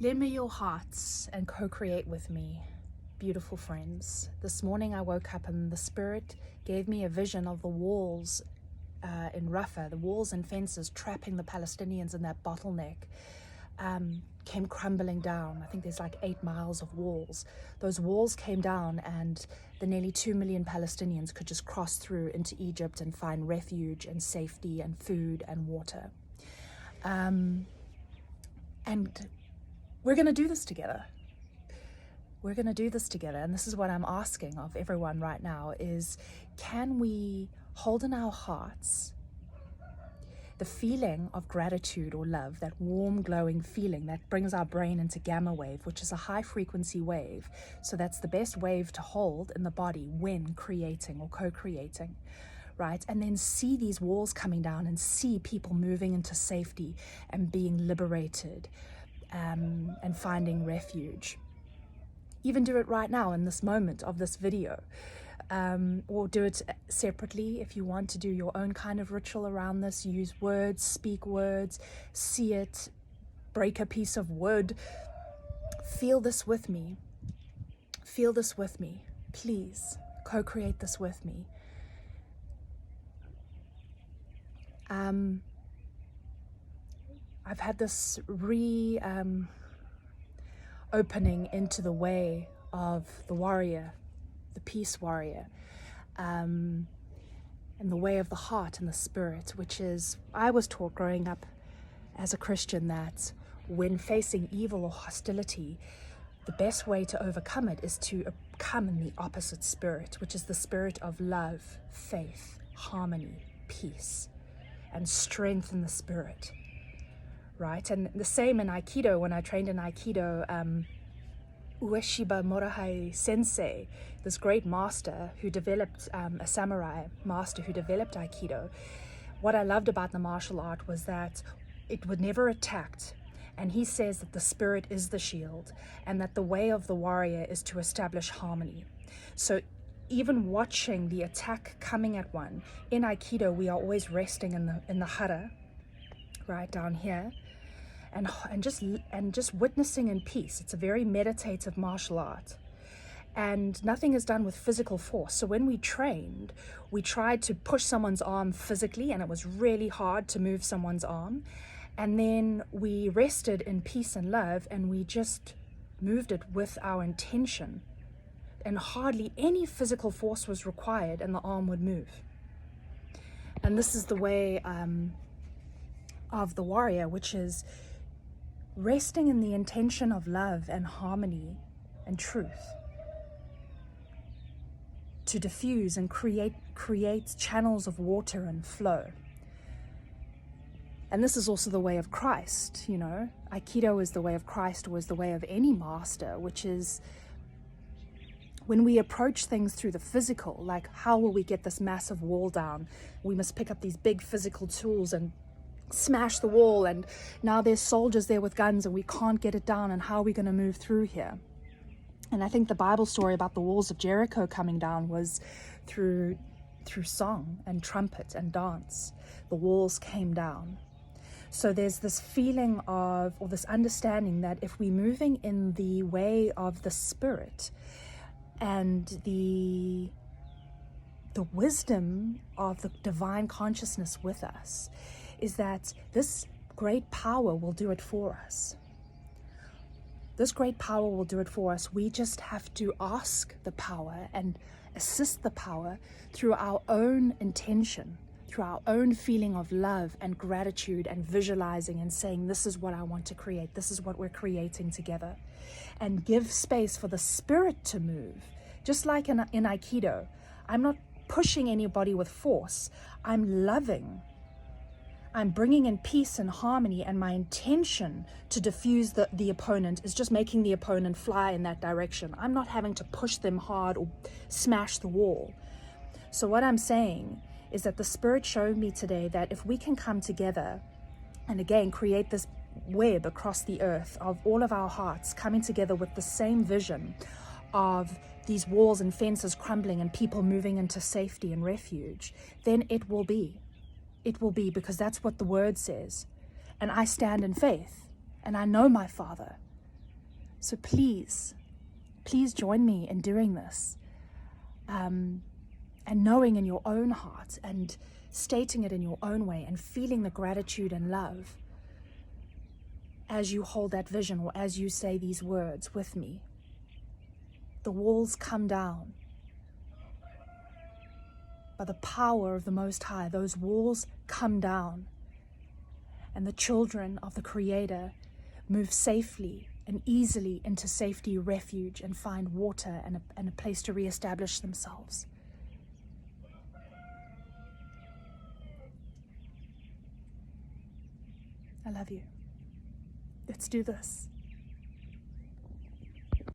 Lend me your hearts and co-create with me, beautiful friends. This morning I woke up and the Spirit gave me a vision of the walls in Rafah, the walls and fences trapping the Palestinians in that bottleneck, came crumbling down. I think there's like 8 miles of walls. Those walls came down and the nearly 2 million Palestinians could just cross through into Egypt and find refuge and safety and food and water. And we're going to do this together. We're going to do this together. And this is what I'm asking of everyone right now is, can we hold in our hearts the feeling of gratitude or love, that warm, glowing feeling that brings our brain into gamma wave, which is a high frequency wave. So that's the best wave to hold in the body when creating or co-creating, right? And then see these walls coming down and see people moving into safety and being liberated, and finding refuge. Even do it right now in this moment of this video, or do it separately if you want to do your own kind of ritual around this. Use words, speak words, see it, break a piece of wood. Feel this with me. Feel this with me. Please co-create this with me. I've had this opening into the way of the warrior, the peace warrior, and the way of the heart and the spirit, which is, I was taught growing up as a Christian that when facing evil or hostility, the best way to overcome it is to come in the opposite spirit, which is the spirit of love, faith, harmony, peace, and strength in the spirit. Right, and the same in Aikido. When I trained in Aikido, Ueshiba Morihei Sensei, this great master who developed, a samurai master who developed Aikido, what I loved about the martial art was that it would never attack. And he says that the spirit is the shield and that the way of the warrior is to establish harmony. So even watching the attack coming at one, in Aikido we are always resting in the hara, right down here, and just witnessing in peace. It's a very meditative martial art, and nothing is done with physical force. So when we trained, we tried to push someone's arm physically, and it was really hard to move someone's arm. And then we rested in peace and love, and we just moved it with our intention, and hardly any physical force was required, and the arm would move. And this is the way of the warrior, which is resting in the intention of love and harmony and truth, to diffuse and create channels of water and flow. And this is also the way of Christ, you know. Aikido is the way of Christ, or is the way of any master, which is when we approach things through the physical, like how will we get this massive wall down? We must pick up these big physical tools and smash the wall, and now there's soldiers there with guns and we can't get it down, and how are we going to move through here? And I think the Bible story about the walls of Jericho coming down was through song and trumpet and dance. The walls came down. So there's this feeling of, or this understanding that if we're moving in the way of the spirit and the wisdom of the divine consciousness with us, is that this great power will do it for us. This great power will do it for us. We just have to ask the power and assist the power through our own intention, through our own feeling of love and gratitude, and visualizing and saying, this is what I want to create. This is what we're creating together. And give space for the spirit to move. Just like in Aikido, I'm not pushing anybody with force. I'm loving. I'm bringing in peace and harmony, and my intention to diffuse the opponent is just making the opponent fly in that direction. I'm not having to push them hard or smash the wall. So what I'm saying is that the Spirit showed me today that if we can come together and again create this web across the earth of all of our hearts coming together with the same vision of these walls and fences crumbling and people moving into safety and refuge, then it will be. It will be, because that's what the word says. And I stand in faith, and I know my Father, So please join me in doing this. And knowing in your own heart and stating it in your own way and feeling the gratitude and love as you hold that vision or as you say these words with me. The walls come down. By the power of the Most High, those walls come down. And the children of the Creator move safely and easily into safety, refuge, and find water and a place to reestablish themselves. I love you. Let's do this.